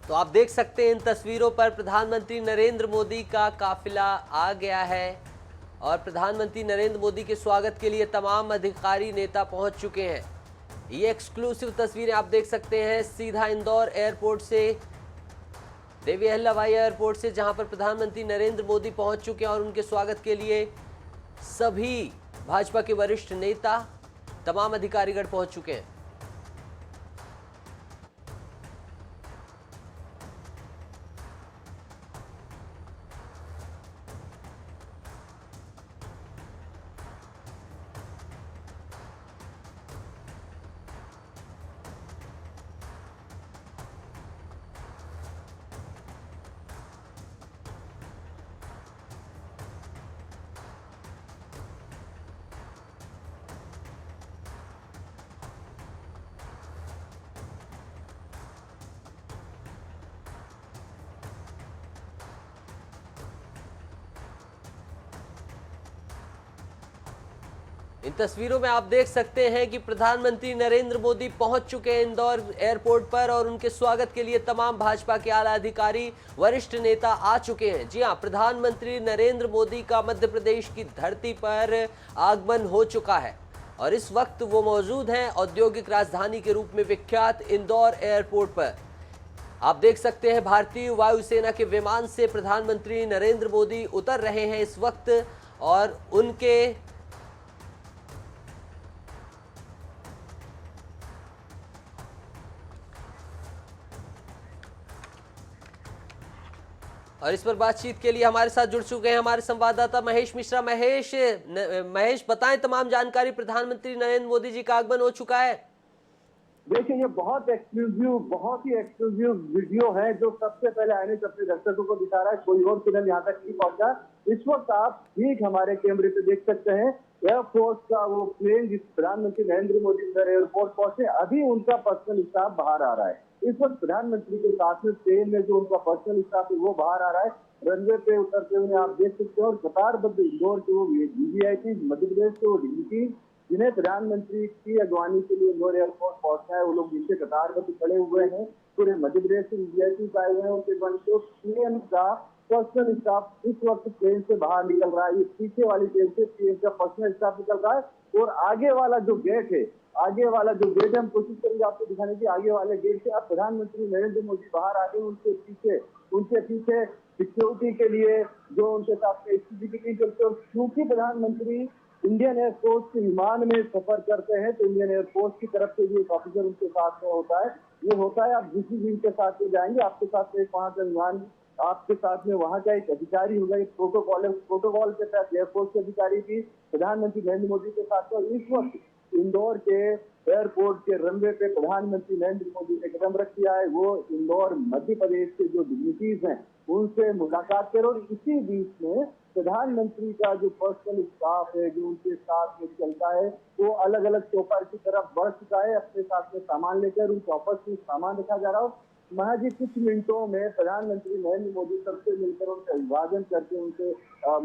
तो आप देख सकते हैं इन तस्वीरों पर प्रधानमंत्री नरेंद्र मोदी का काफिला आ गया है और प्रधानमंत्री नरेंद्र मोदी के स्वागत के लिए तमाम अधिकारी नेता पहुंच चुके हैं। ये एक्सक्लूसिव तस्वीरें आप देख सकते हैं सीधा इंदौर एयरपोर्ट से, देवी अहिल्याबाई एयरपोर्ट से, जहां पर प्रधानमंत्री नरेंद्र मोदी पहुंच चुके हैं और उनके स्वागत के लिए सभी भाजपा के वरिष्ठ नेता, तमाम अधिकारीगण पहुंच चुके हैं। इन तस्वीरों में आप देख सकते हैं कि प्रधानमंत्री नरेंद्र मोदी पहुंच चुके हैं इंदौर एयरपोर्ट पर और उनके स्वागत के लिए तमाम भाजपा के आला अधिकारी, वरिष्ठ नेता आ चुके हैं। जी हां, प्रधानमंत्री नरेंद्र मोदी का मध्य प्रदेश की धरती पर आगमन हो चुका है और इस वक्त वो मौजूद हैं औद्योगिक राजधानी के रूप में विख्यात इंदौर एयरपोर्ट पर। आप देख सकते हैं भारतीय वायुसेना के विमान से प्रधानमंत्री नरेंद्र मोदी उतर रहे हैं इस वक्त और इस पर बातचीत के लिए हमारे साथ जुड़ चुके हैं हमारे संवाददाता महेश मिश्रा। महेश, बताएं तमाम जानकारी। प्रधानमंत्री नरेंद्र मोदी जी का आगमन हो चुका है। देखिए, ये बहुत ही एक्सक्लूसिव वीडियो है जो सबसे पहले आने से अपने दर्शकों को दिखा रहा है। कोई और चैनल यहाँ तक नहीं पहुंचा। इस वक्त आप ठीक हमारे कैमरे पे देख सकते हैं एयरफोर्स का वो प्लेन जिस प्रधानमंत्री नरेंद्र मोदी इंदौर एयरपोर्ट पहुंचे, अभी उनका पर्सनल स्टाफ बाहर आ रहा है। इस वक्त प्रधानमंत्री के साथ में प्लेन में जो उनका पर्सनल स्टाफ है वो बाहर आ रहा है। रनवे पे उतरते हुए आप देख सकते हैं और कतारबद्ध इंदौर के वो वीवीआईपी, मध्य प्रदेश के वो डिग्निटीज जिन्हें प्रधानमंत्री की अगवानी के लिए इंदौर एयरपोर्ट पहुंचना है, वो लोग नीचे कतारबद्ध खड़े हुए हैं। पूरे मध्य प्रदेश से वीवीआईपी आए हुए हैं। उनके पीएम का पर्सनल स्टाफ इस वक्त ट्रेन से बाहर निकल रहा है। ये पीछे वाली ट्रेन से पीएम का पर्सनल स्टाफ निकल रहा है और आगे वाला जो गेट है हम कोशिश करेंगे आपको दिखाने की। आगे वाले गेट से अब प्रधानमंत्री नरेंद्र मोदी बाहर आ गए। उनके पीछे सिक्योरिटी के लिए जो उनके साथ स्थिति की टीम चलते हैं। क्योंकि प्रधानमंत्री इंडियन एयरफोर्स के विमान में सफर करते हैं तो इंडियन एयरफोर्स की तरफ से भी एक ऑफिसर उनके साथ में होता है। ये होता है आप जिस विंग के साथ में जाएंगे, आपके साथ में वहां का विमान, आपके साथ में वहां का एक अधिकारी होगा। एक प्रोटोकॉल है, उस प्रोटोकॉल के तहत एयरफोर्स के अधिकारी भी प्रधानमंत्री नरेंद्र मोदी के साथ में। इस वक्त इंदौर के एयरपोर्ट के रनवे पे प्रधानमंत्री नरेंद्र मोदी ने कदम रख दिया है। वो इंदौर मध्य प्रदेश के जो डिग्निटीज हैं उनसे मुलाकात करें और इसी बीच में प्रधानमंत्री का जो पर्सनल स्टाफ है जो उनके साथ में चलता है वो अलग अलग चौपर की तरफ बढ़ चुका है। अपने साथ में सामान लेकर उन चौपर से सामान रखा जा रहा हो। महज ही कुछ मिनटों में प्रधानमंत्री नरेंद्र मोदी सबसे मिलकर उनका अभिवादन करके उनसे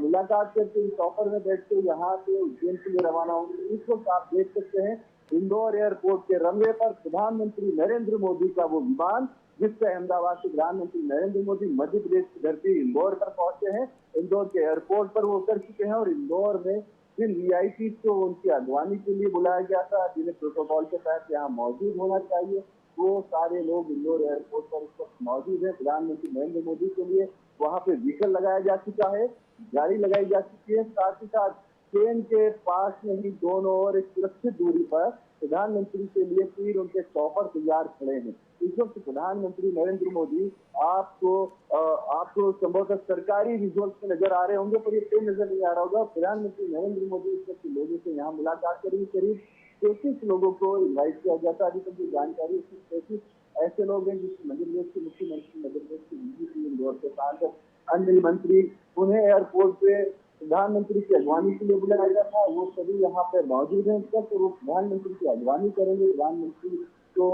मुलाकात करके चौपर में बैठ के यहाँ से उज्जैन के लिए रवाना होंगे। इस वक्त आप देख सकते हैं इंदौर एयरपोर्ट के रनवे पर प्रधानमंत्री नरेंद्र मोदी का वो विमान जिससे अहमदाबाद से प्रधानमंत्री नरेंद्र मोदी मध्य प्रदेश की धरती इंदौर पर पहुंचे हैं। इंदौर के एयरपोर्ट पर वो उतर चुके हैं और इंदौर में जिन वीआईपी को उनकी अगवानी के लिए बुलाया गया था, जिन्हें प्रोटोकॉल के तहत यहाँ मौजूद होना चाहिए, वो सारे लोग इंदौर एयरपोर्ट पर इस वक्त मौजूद है। प्रधानमंत्री नरेंद्र मोदी के लिए वहाँ पे व्हीकल लगाया जा चुका है, गाड़ी लगाई जा चुकी है। साथ ही साथ ट्रेन के पास में ही दोनों ओर एक सुरक्षित दूरी पर प्रधानमंत्री के लिए फिर उनके चौपर तैयार खड़े हैं। इस वक्त प्रधानमंत्री नरेंद्र मोदी आपको संभवतः सरकारी विजुअल्स में नजर आ रहे होंगे पर ये ट्रेन नजर नहीं आ रहा होगा। प्रधानमंत्री नरेंद्र मोदी इस वक्त लोगों से यहाँ मुलाकात करेंगे। करीब 33 लोगों को इन्वाइट किया जाता है। अभी तक जो जानकारी 33 ऐसे लोग हैं जिसमें मध्य प्रदेश के मुख्यमंत्री, मध्य प्रदेश के डीजीपी, इंदौर के सांसद, अन्य मंत्री, उन्हें एयरपोर्ट पे प्रधानमंत्री की अगवानी के लिए बुलाया गया था। वो सभी यहाँ पे मौजूद हैं। तो वो प्रधानमंत्री की अगवानी करेंगे। प्रधानमंत्री को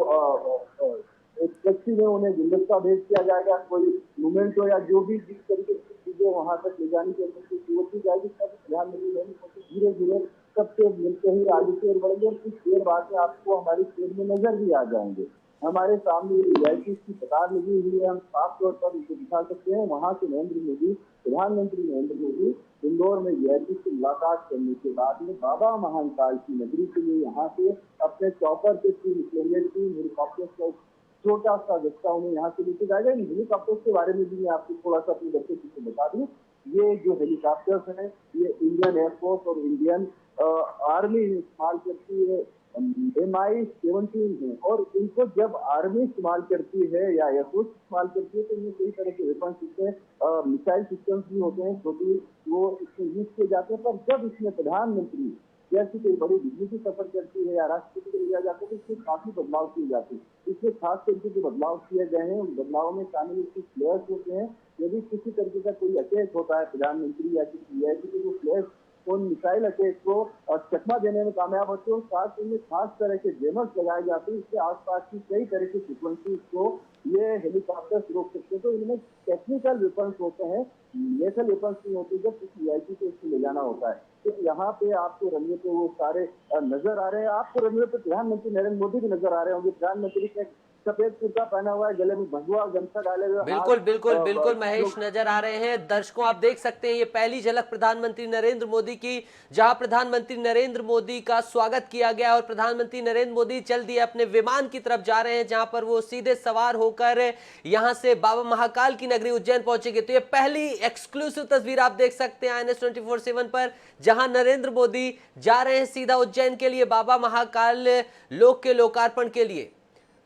एक टैक्सी में उन्हें गुलदस्ता भेज किया जाएगा। कोई मूवमेंट हो या जो भी जिस तरीके की चीजें वहां तक ले जाने की जरूरत की जाएगी। तब प्रधानमंत्री धीरे धीरे सबसे मिलते ही आगे की ओर बढ़ेंगे और कुछ देर बाद में आपको हमारी स्टेज में नजर भी आ जाएंगे। हमारे सामने रियलिटी की कतार लगी हुई है, हम साफ तौर पर इसे दिखा सकते हैं। वहां से प्रधानमंत्री नरेंद्र मोदी इंदौर में रियलिटी से मुलाकात करने के बाद में बाबा महाकाल की नगरी के लिए यहाँ से अपने चौपर के थ्रू निकलेंगे। 3 हेलीकॉप्टर का छोटा सा दस्ता उन्हें यहाँ से लेके जाएगा। इन हेलीकॉप्टर्स के बारे में भी मैं आपको थोड़ा सा अपने दर्शकों को बता दूं। ये जो हेलीकॉप्टर्स हैं ये इंडियन एयरफोर्स और इंडियन आर्मी इस्तेमाल करती है। MI-17 है और इनको जब आर्मी इस्तेमाल करती है या एयरफोर्स इस्तेमाल करती है तो इनमें कई तरह के वेपन सिस्टम, मिसाइल सिस्टम्स भी होते हैं छोटी, वो इसमें यूज किए जाते हैं। पर जब इसमें प्रधानमंत्री जैसी कोई बड़ी बिजली की सफर करती है या राष्ट्रपति को लिया जाता है तो इसमें काफी बदलाव किए जाते हैं। इसमें खास तरीके से बदलाव किए गए हैं। उन बदलावों में शामिल कुछ फ्लेयर्स होते हैं। यदि किसी तरीके का कोई अटैक होता है प्रधानमंत्री या किसी वीआईपी के, जो फ्लेयर्स उन मिसाइल अटैक को चकमा देने में कामयाब होते हैं। साथ में खास तरह के जेमर्स लगाए जाते हैं। इसके आसपास की कई तरह की फ्रिक्वेंसीज को ये हेलीकॉप्टर रोक सकते हैं। तो इनमें टेक्निकल वेपन्स होते हैं, लेथल वेपन्स नहीं होते जब किसी वीआईपी को इसको ले जाना होता है। तो यहाँ पे आपको रनवे पे वो सारे नजर आ रहे हैं। आपको रनवे पे प्रधानमंत्री नरेंद्र मोदी भी नजर आ रहे होंगे। प्रधानमंत्री ने सफेद कुर्ता पहना हुआ है, गले में भगवा गमछा डाले हुए, बिल्कुल बिल्कुल बिल्कुल महेश नजर आ रहे हैं। दर्शकों आप देख सकते हैं ये पहली झलक प्रधानमंत्री नरेंद्र मोदी की, जहां प्रधानमंत्री नरेंद्र मोदी का स्वागत किया गया और प्रधानमंत्री नरेंद्र मोदी चल दिए अपने विमान की तरफ जा रहे हैं, जहां पर वो सीधे सवार होकर यहां से बाबा महाकाल की नगरी उज्जैन पहुंचेंगे। तो ये पहली एक्सक्लूसिव तस्वीर आप देख सकते हैं INS 24/7 पर, जहां नरेंद्र मोदी जा रहे हैं सीधा उज्जैन के लिए, बाबा महाकाल लोक के लोकार्पण के लिए।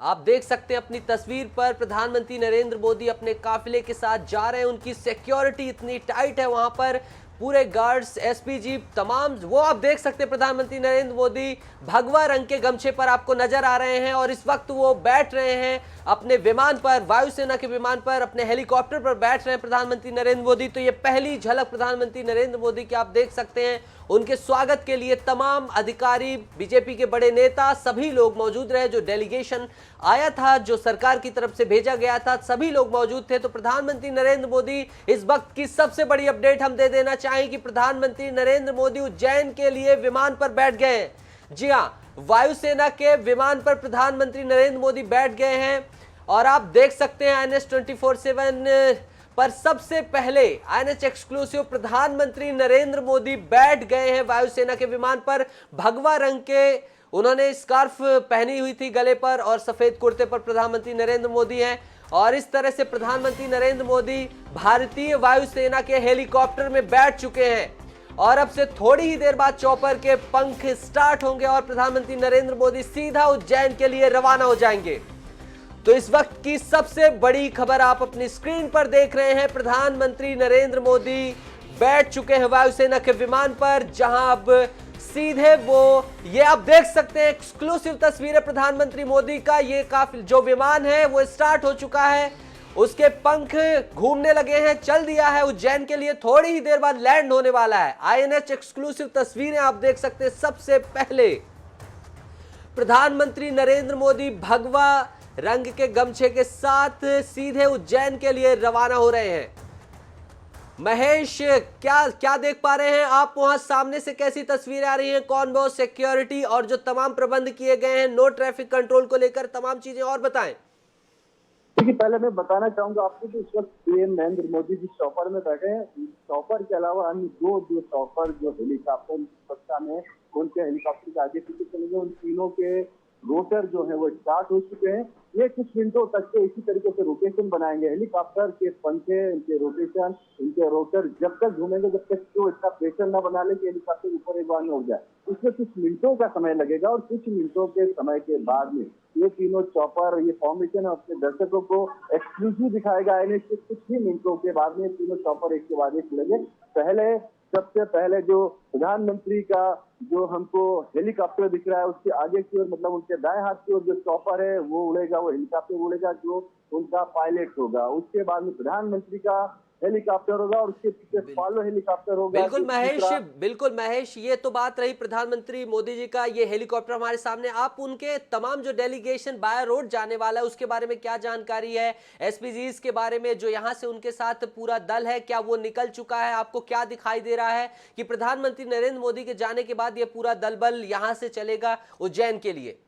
आप देख सकते हैं अपनी तस्वीर पर प्रधानमंत्री नरेंद्र मोदी अपने काफिले के साथ जा रहे हैं। उनकी सिक्योरिटी इतनी टाइट है, वहां पर पूरे गार्ड्स, एसपीजी तमाम, वो आप देख सकते हैं प्रधानमंत्री नरेंद्र मोदी भगवा रंग के गमछे पर आपको नजर आ रहे हैं और इस वक्त वो बैठ रहे हैं अपने विमान पर, वायुसेना के विमान पर, अपने हेलीकॉप्टर पर बैठ रहे हैं प्रधानमंत्री नरेंद्र मोदी। तो ये पहली झलक प्रधानमंत्री नरेंद्र मोदी की आप देख सकते हैं। उनके स्वागत के लिए तमाम अधिकारी, बीजेपी के बड़े नेता, सभी लोग मौजूद रहे। जो डेलीगेशन आया था, जो सरकार की तरफ से भेजा गया था, सभी लोग मौजूद थे। तो प्रधानमंत्री नरेंद्र मोदी, इस वक्त की सबसे बड़ी अपडेट हम दे देना चाहें कि प्रधानमंत्री नरेंद्र मोदी उज्जैन के लिए विमान पर बैठ गए हैं। जी हां, वायुसेना के विमान पर प्रधानमंत्री नरेंद्र मोदी बैठ गए हैं और आप देख सकते हैं INS 24/7 पर सबसे पहले INS एक्सक्लूसिव प्रधानमंत्री नरेंद्र मोदी बैठ गए हैं वायुसेना के विमान पर। भगवा रंग के उन्होंने स्कार्फ पहनी हुई थी गले पर और सफेद कुर्ते पर प्रधानमंत्री नरेंद्र मोदी हैं और इस तरह से प्रधानमंत्री नरेंद्र मोदी भारतीय वायुसेना के हेलीकॉप्टर में बैठ चुके हैं और अब से थोड़ी ही देर बाद चॉपर के पंख स्टार्ट होंगे और प्रधानमंत्री नरेंद्र मोदी सीधा उज्जैन के लिए रवाना हो जाएंगे। तो इस वक्त की सबसे बड़ी खबर आप अपनी स्क्रीन पर देख रहे हैं। प्रधानमंत्री नरेंद्र मोदी बैठ चुके हैं वायुसेना के विमान पर, जहां अब सीधे वो, ये आप देख सकते हैं एक्सक्लूसिव तस्वीर है प्रधानमंत्री मोदी का। ये काफी जो विमान है वो स्टार्ट हो चुका है, उसके पंख घूमने लगे हैं, चल दिया है उज्जैन के लिए, थोड़ी ही देर बाद लैंड होने वाला है। INS एक्सक्लूसिव तस्वीरें आप देख सकते हैं। सबसे पहले प्रधानमंत्री नरेंद्र मोदी भगवा रंग के गमछे के साथ सीधे उज्जैन के लिए रवाना हो रहे हैं। महेश, क्या देख पा रहे हैं आप वहां सामने से? कैसी तस्वीरें आ रही हैं? कौन बहुत सिक्योरिटी और जो तमाम प्रबंध किए गए हैं नो ट्रैफिक कंट्रोल को लेकर, तमाम चीजें और बताएं। देखिए, पहले मैं बताना चाहूंगा आपको कि इस वक्त PM नरेंद्र मोदी जिस चॉपर में बैठे हैं, चॉपर के अलावा अन्य दो चॉपर जो हेलीकॉप्टर कक्षा में, उनके हेलीकॉप्टर के आगे पीछे चलेंगे। उन तीनों के रोटर जो है वो स्टार्ट हो चुके हैं। ये कुछ मिनटों तक के इसी तरीके से रोटेशन बनाएंगे। हेलीकॉप्टर के पंखे, इनके रोटेशन, इनके रोटर जब तक घूमेंगे, जब तक कि वो इतना प्रेशर न बना ले कि हेलीकॉप्टर ऊपर एक बार में उड़ जाए। इसमें कुछ मिनटों का समय लगेगा और कुछ मिनटों के समय के बाद में ये तीनों चॉपर, ये फॉर्मेशन अपने दर्शकों को एक्सक्लूसिव दिखाएगा। INS के कुछ ही मिनटों के बाद में तीनों चॉपर एक के बाद एक उड़ेंगे। सबसे पहले जो प्रधानमंत्री का जो हमको हेलीकॉप्टर दिख रहा है, उसके आगे की ओर, मतलब उनके दाएं हाथ की ओर जो चॉपर है वो उड़ेगा, वो हेलीकॉप्टर उड़ेगा जो उनका पायलट होगा। उसके बाद में प्रधानमंत्री का हेलीकॉप्टर होगा और उसके पीछे फॉलो हेलीकॉप्टर होगा। बिल्कुल महेश, ये तो बात रही प्रधानमंत्री मोदी जी का ये हेलीकॉप्टर हमारे सामने। आप उनके तमाम जो डेलीगेशन बाय रोड जाने वाला है उसके बारे में क्या जानकारी है? SPGs के बारे में जो यहाँ से उनके साथ पूरा दल है, क्या वो निकल चुका है? आपको क्या दिखाई दे रहा है कि प्रधानमंत्री नरेंद्र मोदी के जाने के बाद ये पूरा दल बल यहाँ से चलेगा उज्जैन के लिए?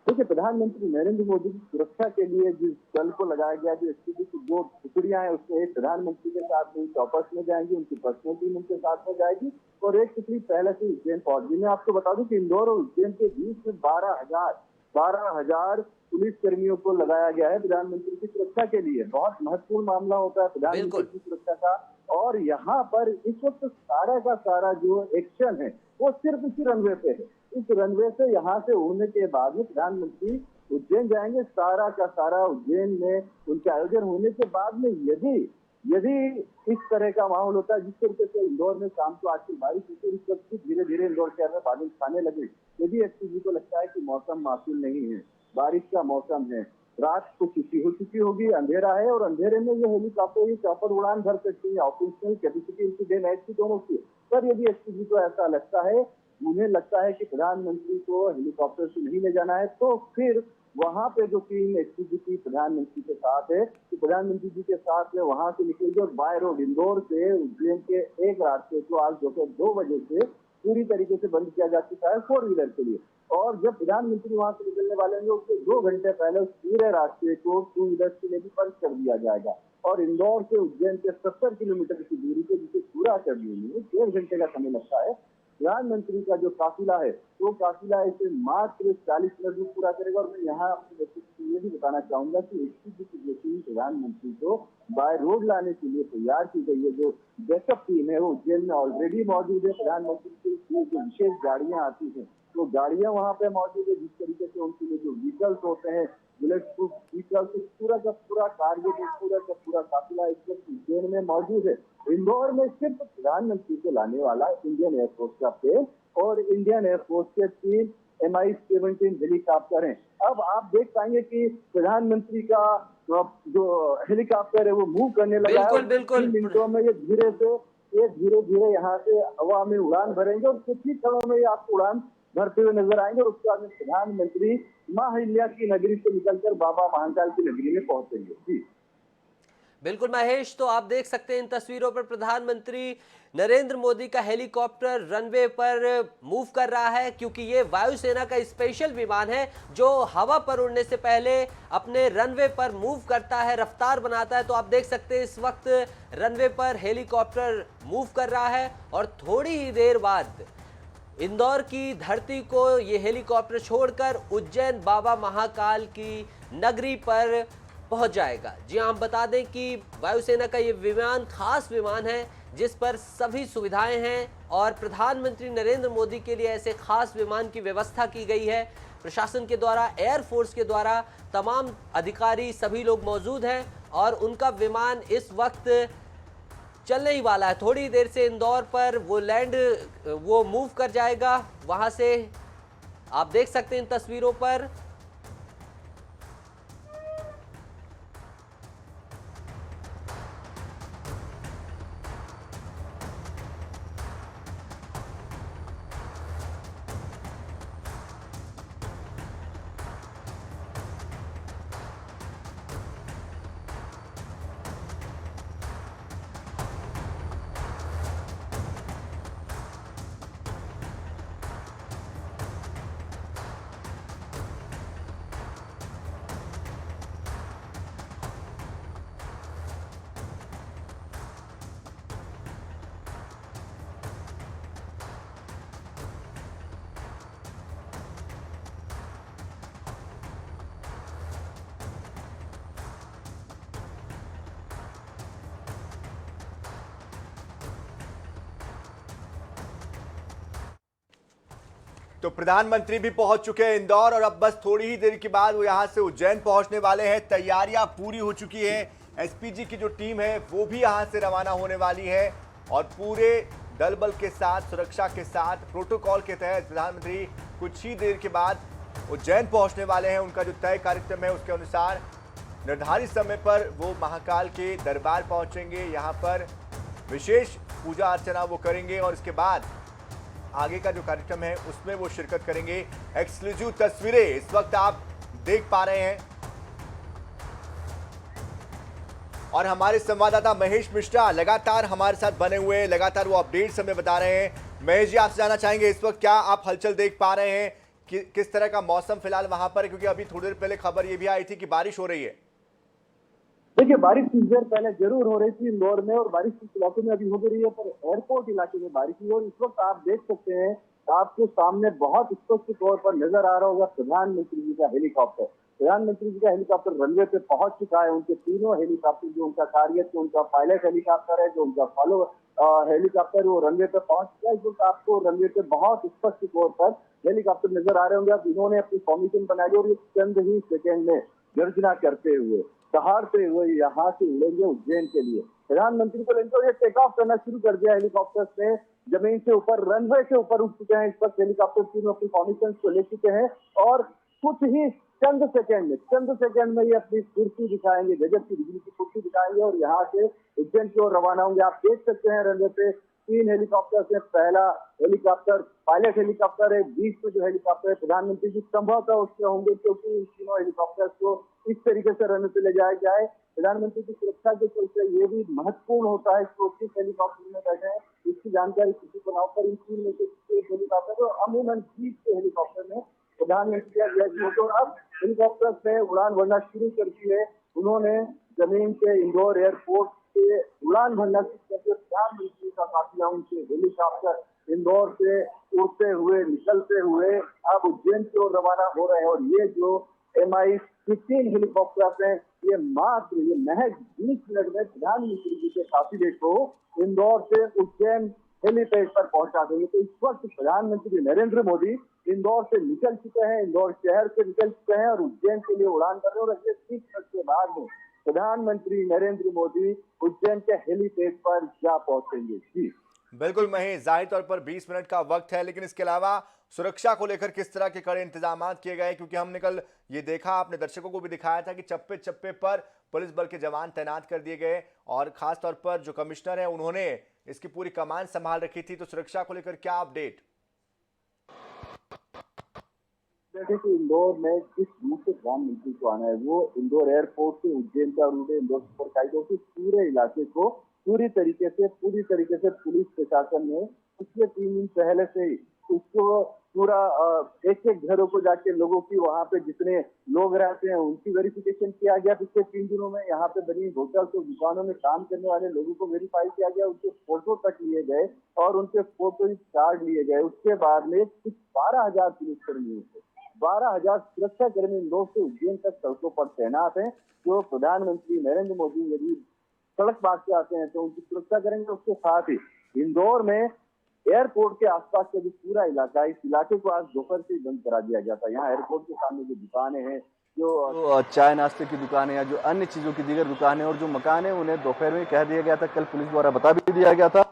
देखिए, प्रधानमंत्री नरेंद्र मोदी की सुरक्षा के लिए जिस दल को लगाया गया, जो एसपीजी की दो टुकड़ियां हैं, उसमें एक प्रधानमंत्री के साथ में चौपर्स में जाएंगी, उनकी पर्सनल टीम उनके साथ में जाएगी और एक टुकड़ी पहले से उज्जैन पहुंच गई। मैं आपको बता दूं कि इंदौर और उज्जैन के बीच में 12,000 पुलिस कर्मियों को लगाया गया है प्रधानमंत्री की सुरक्षा के लिए। बहुत महत्वपूर्ण मामला होता है प्रधानमंत्री की सुरक्षा का। और यहाँ पर इस वक्त सारा का सारा जो एक्शन है वो सिर्फ इसी रनवे पे है। इस रनवे से यहाँ से उड़ने के बाद में प्रधानमंत्री उज्जैन जाएंगे। सारा का सारा उज्जैन में उनके आयोजन होने के बाद में यदि इस तरह का माहौल होता है जिस तरीके से इंदौर में शाम को आजकल बारिश होती है, इस वक्त धीरे धीरे इंदौर शहर में बादल छाने लगे, यदि एसपीजी को लगता है कि मौसम मासूम नहीं है, बारिश का मौसम है, रात को छुट्टी हो चुकी होगी, अंधेरा है और अंधेरे में ये हेलीकॉप्टर ये चौपर उड़ान भर सकती है, ऑपरेशनल कैपेसिटी इनकी डे नाइट की दोनों की। पर यदि एसपीजी को ऐसा लगता है, उन्हें लगता है कि प्रधानमंत्री को हेलीकॉप्टर से नहीं ले जाना है, तो फिर वहां पे जो टीम एसपीजी की प्रधानमंत्री के साथ है, तो प्रधानमंत्री जी के साथ में वहां से निकलेगी और बाय रोड इंदौर से उज्जैन के एक रास्ते को आज दोपहर 2 बजे से पूरी तरीके से बंद किया जा चुका है 4 व्हीलर के लिए। और जब प्रधानमंत्री वहां से निकलने वाले हैं, उसके 2 घंटे पहले उस पूरे रास्ते को 2 व्हीलर के लिए भी बंद कर दिया जाएगा और इंदौर से उज्जैन के 70 किलोमीटर की दूरी को जिसे पूरा करने में 1.5 घंटे का समय लगता है। प्रधानमंत्री का जो काफिला है वो काफिला इसे मात्र 40 मिनट में पूरा करेगा। और मैं यहाँ ये भी बताना चाहूंगा कि एसपीजी की जो टीम प्रधानमंत्री को बाय रोड लाने के लिए तैयार की गई है, जो बैकअप टीम है वो उज्जैन में ऑलरेडी मौजूद है। प्रधानमंत्री की जो विशेष गाड़ियां आती हैं वो गाड़ियां वहां पे मौजूद है, जिस तरीके से उनके लिए जो व्हीकल्स होते हैं बुलेट प्रूफ व्हीकल्स, पूरा का पूरा टारगेट, पूरा का पूरा काफिला इस वक्त उज्जैन में मौजूद है। इंदौर में सिर्फ प्रधानमंत्री को लाने वाला इंडियन एयरफोर्स का प्लेन और इंडियन एयरफोर्स के 3 MI-17 हेलीकॉप्टर हैं। अब आप देख पाएंगे कि प्रधानमंत्री का जो हेलीकॉप्टर है वो मूव करने लगा है। बिल्कुल 3 मिनटों में ये धीरे धीरे यहाँ से हवा में उड़ान भरेंगे और कुछ ही क्षणों में ये आपको उड़ान भरते हुए नजर आएंगे और उसके बाद में प्रधानमंत्री मां अहिल्या की नगरी से निकलकर बाबा महाकाल की नगरी में पहुंचेंगे। जी बिल्कुल महेश, तो आप देख सकते हैं इन तस्वीरों पर प्रधानमंत्री नरेंद्र मोदी का हेलीकॉप्टर रनवे पर मूव कर रहा है, क्योंकि ये वायुसेना का स्पेशल विमान है जो हवा पर उड़ने से पहले अपने रनवे पर मूव करता है, रफ्तार बनाता है। तो आप देख सकते हैं इस वक्त रनवे पर हेलीकॉप्टर मूव कर रहा है और थोड़ी ही देर बाद इंदौर की धरती को ये हेलीकॉप्टर छोड़कर उज्जैन बाबा महाकाल की नगरी पर पहुंच जाएगा। जी हाँ, हम बता दें कि वायुसेना का ये विमान खास विमान है जिस पर सभी सुविधाएं हैं और प्रधानमंत्री नरेंद्र मोदी के लिए ऐसे खास विमान की व्यवस्था की गई है। प्रशासन के द्वारा, एयरफोर्स के द्वारा तमाम अधिकारी सभी लोग मौजूद हैं और उनका विमान इस वक्त चलने ही वाला है। थोड़ी देर से इंदौर पर वो मूव कर जाएगा। वहां से आप देख सकते हैं इन तस्वीरों पर तो प्रधानमंत्री भी पहुंच चुके हैं इंदौर और अब बस थोड़ी ही देर के बाद वो यहां से उज्जैन पहुंचने वाले हैं। तैयारियां पूरी हो चुकी है। एसपीजी की जो टीम है वो भी यहां से रवाना होने वाली है और पूरे दल बल के साथ, सुरक्षा के साथ, प्रोटोकॉल के तहत प्रधानमंत्री कुछ ही देर के बाद उज्जैन पहुंचने वाले हैं। उनका जो तय कार्यक्रम है उसके अनुसार निर्धारित समय पर वो महाकाल के दरबार पहुंचेंगे। यहाँ पर विशेष पूजा अर्चना वो करेंगे और इसके बाद आगे का जो कार्यक्रम है उसमें वो शिरकत करेंगे। एक्सक्लूसिव तस्वीरें इस वक्त आप देख पा रहे हैं और हमारे संवाददाता महेश मिश्रा लगातार हमारे साथ बने हुए हैं, लगातार वो अपडेट्स हमें बता रहे हैं। महेश जी, आपसे जानना चाहेंगे इस वक्त क्या आप हलचल देख पा रहे हैं, किस तरह का मौसम फिलहाल वहां पर है, क्योंकि अभी थोड़ी देर पहले खबर ये भी आई थी कि बारिश हो रही है। देखिए, बारिश कुछ देर पहले जरूर हो रही थी इंदौर में और बारिश कुछ इलाकों में अभी हो भी रही है, पर एयरपोर्ट इलाके में बारिश हुई और इस वक्त आप देख सकते हैं आपके सामने बहुत स्पष्ट तौर पर नजर आ रहा होगा प्रधानमंत्री जी का हेलीकॉप्टर। प्रधानमंत्री जी का हेलीकॉप्टर रनवे पे पहुंच चुका है। उनके तीनों हेलीकॉप्टर, जो उनका कार्य, जो उनका पायलट हेलीकॉप्टर है, जो उनका फॉलो हेलीकॉप्टर, वो रनवे पे पहुंच चुका है। जो आपको रनवे पे बहुत स्पष्ट तौर पर हेलीकॉप्टर नजर आ रहे होंगे। अब इन्होंने अपनी फॉर्मेशन बनाई और ये चंद ही सेकेंड में गर्जना करते हुए, दहाड़ते हुए यहाँ से उड़ेंगे उज्जैन के लिए। प्रधानमंत्री को लेकर ये टेक ऑफ करना शुरू कर दिया हेलीकॉप्टर से, जमीन से ऊपर, रनवे के ऊपर उठ चुके हैं। इस वक्त हेलीकॉप्टर तीनों अपनी फॉर्मेशन को ले चुके हैं और कुछ ही चंद सेकंड में ये अपनी कुर्सी दिखाएंगे, गजब की बिजली की कुर्सी दिखाएंगे और यहाँ से उज्जैन की ओर रवाना होंगे। आप देख सकते हैं रनवे पे 3 हेलीकॉप्टर से, पहला हेलीकॉप्टर पायलट हेलीकॉप्टर है, बीच में जो हेलीकॉप्टर है प्रधानमंत्री जी संभवतः उसमें होंगे, क्योंकि इन तीनों हेलीकॉप्टर्स को इस तरीके से रनवे पे ले जाया गया है। प्रधानमंत्री की सुरक्षा के चलते ये भी महत्वपूर्ण होता है कि किस हेलीकॉप्टर में बैठे हैं, इसकी जानकारी किसी को ना, पर इन 3 में से एक हेलीकॉप्टर तो अमूमन बीच के हेलीकॉप्टर में प्रधानमंत्री अब हेलीकॉप्टर से उड़ान भरना शुरू कर दी है। उन्होंने जमीन से इंदौर एयरपोर्ट से उड़ान भरना शुरू कर दिया। प्रधानमंत्री का काफिला उनके हेलीकॉप्टर इंदौर से उड़ते हुए, निकलते हुए अब उज्जैन की ओर रवाना हो रहे हैं और ये जो MI-15 हेलीकॉप्टर है, ये महज 20 मिनट में प्रधानमंत्री जी के काफिले को इंदौर से उज्जैन हेलीपैड पर पहुंचा देंगे। तो इस वक्त प्रधानमंत्री नरेंद्र मोदी इंदौर से निकल चुके हैं, इंदौर शहर से निकल चुके हैं और उज्जैन के लिए उड़ान कर रहे हैं और अगले 30 मिनट के बाद में प्रधानमंत्री नरेंद्र मोदी उज्जैन के हेलीपैड पर जा पहुंचेंगे। जी बिल्कुल महेश, जाहिर तौर पर 20 मिनट का वक्त है, लेकिन इसके अलावा सुरक्षा को लेकर किस तरह के कड़े इंतजाम किए गए? क्योंकि हमने कल ये देखा, आपने दर्शकों को भी दिखाया था कि चप्पे चप्पे पर पुलिस बल के जवान तैनात कर दिए गए और खास तौर पर जो कमिश्नर है उन्होंने इसकी पूरी कमान संभाल रखी थी। तो सुरक्षा को लेकर क्या अपडेट? जैसे कि इंदौर में जिस रूट से प्रधानमंत्री को आना है, वो इंदौर एयरपोर्ट से उज्जैन का रूट है, इंदौर सुपर कॉरिडोर के पूरे इलाके को पूरी तरीके से पुलिस प्रशासन ने पिछले 3 दिन पहले से ही उसको पूरा एक घरों को जाके लोगों की, वहाँ पे जितने लोग रहते हैं उनकी वेरिफिकेशन किया गया। पिछले 3 दिनों में यहाँ पे बनी होटल तो दुकानों में काम करने वाले लोगों को वेरीफाई किया गया, उनके फोटो तक लिए गए और उनके फोटो कार्ड लिए गए। उसके बाद में कुछ 12,000 पुलिसकर्मियों से 12,000 सुरक्षा कर्मी इंदौर से उज्जैन तक सड़कों पर तैनात हैं। जो प्रधानमंत्री नरेंद्र मोदी यदि सड़क मार्ग से आते हैं तो उनकी सुरक्षा करेंगे। उसके साथ ही इंदौर में एयरपोर्ट के आसपास का जो पूरा इलाका है, इस इलाके को आज दोपहर से बंद करा दिया गया था। यहाँ एयरपोर्ट के सामने जो दुकानें हैं, जो चाय नाश्ते की दुकानें या जो अन्य चीजों की दीगर दुकानें और जो मकान है, उन्हें दोपहर में कह दिया गया था, कल पुलिस द्वारा बता भी दिया गया था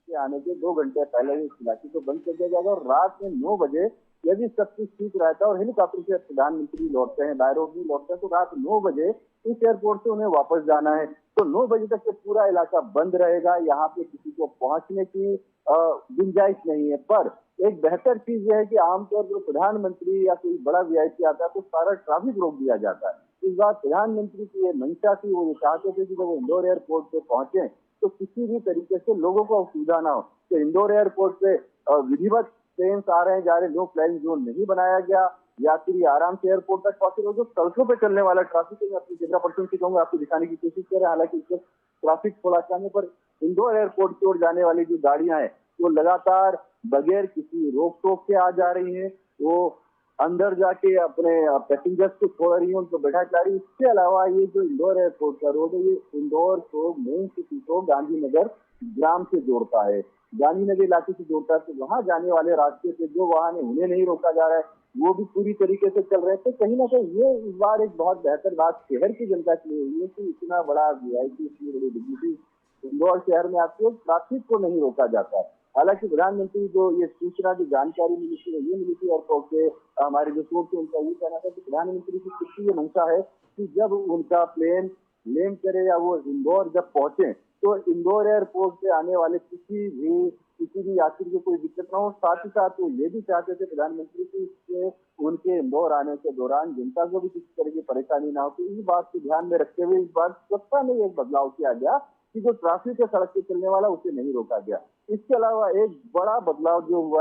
आने के 2 घंटे पहले इस इलाके को बंद कर दिया जाएगा और रात में 9 बजे यदि सब कुछ ठीक रहता है और हेलीकॉप्टर से प्रधानमंत्री लौटते हैं, बाय रोड भी लौटते हैं, तो रात 9 बजे इस एयरपोर्ट से उन्हें वापस जाना है। तो 9 बजे तक ये पूरा इलाका बंद रहेगा। यहाँ पे किसी को पहुंचने की गुंजाइश नहीं है। पर एक बेहतर चीज यह है कि आमतौर पर प्रधानमंत्री या कोई बड़ा VIP आता है तो सारा ट्रैफिक रोक दिया जाता है। इस बार प्रधानमंत्री की ये मंशा थी, वो ये चाहते थे कि जब वो इंदौर एयरपोर्ट पे पहुंचे तो किसी भी तरीके से लोगों को असुविधा ना हो। तो इंदौर एयरपोर्ट पे विधिवत ट्रेन आ रहे हैं, जा रहे, नो फ्लाइंग जोन नहीं बनाया गया, यात्री आराम से एयरपोर्ट तक पहुंचे। जो सड़कों पे चलने वाला ट्रैफिक है, मैं अपनी कैमरा पर्सन से कहूंगा आपको दिखाने की कोशिश कर रहे हैं। हालांकि इसको ट्रैफिक थोड़ा कम है, पर इंदौर एयरपोर्ट की ओर जाने वाली जो गाड़ियां हैं वो लगातार बगैर किसी रोक टोक के आ जा रही हैं। वो अंदर जाके अपने पैसेंजर्स को छोड़ रही है, उनको बैठा ला रही है। इसके अलावा ये जो इंदौर एयरपोर्ट का रोड है, ये इंदौर को मेन सिटी को गांधीनगर ग्राम से जोड़ता है, गांधीनगर इलाके से जोड़ता है। तो वहां जाने वाले रास्ते से जो वाहन है उन्हें नहीं रोका जा रहा है, वो भी पूरी तरीके से चल रहे हैं। तो कहीं ना कहीं ये इस बार एक बहुत बेहतर बात शहर की जनता के लिए हुई है कि इतना बड़ा VIP, इतनी बड़ी डिग्निटी इंदौर शहर में आती है, ट्रैफिक को नहीं रोका जाता है। हालांकि प्रधानमंत्री जो ये सूचना की जानकारी मिली थी, ये मिली थी एयरपोर्ट से, हमारे जो सोर्स है उनका ये कहना था कि प्रधानमंत्री की कितनी ये मंशा है कि जब उनका प्लेन लैंड करे या वो इंदौर जब पहुंचे तो इंदौर एयरपोर्ट से आने वाले किसी भी यात्री को कोई दिक्कत ना हो। साथ ही साथ वो ये भी चाहते थे प्रधानमंत्री की उनके इंदौर आने के दौरान जनता को भी किसी तरह की परेशानी ना हो। तो इस बात को ध्यान में रखते हुए इस बार सुरक्षा में एक बदलाव किया गया कि जो ट्रैफिक है सड़क पे चलने वाला उसे नहीं रोका गया। इसके अलावा एक बड़ा बदलाव जो हुआ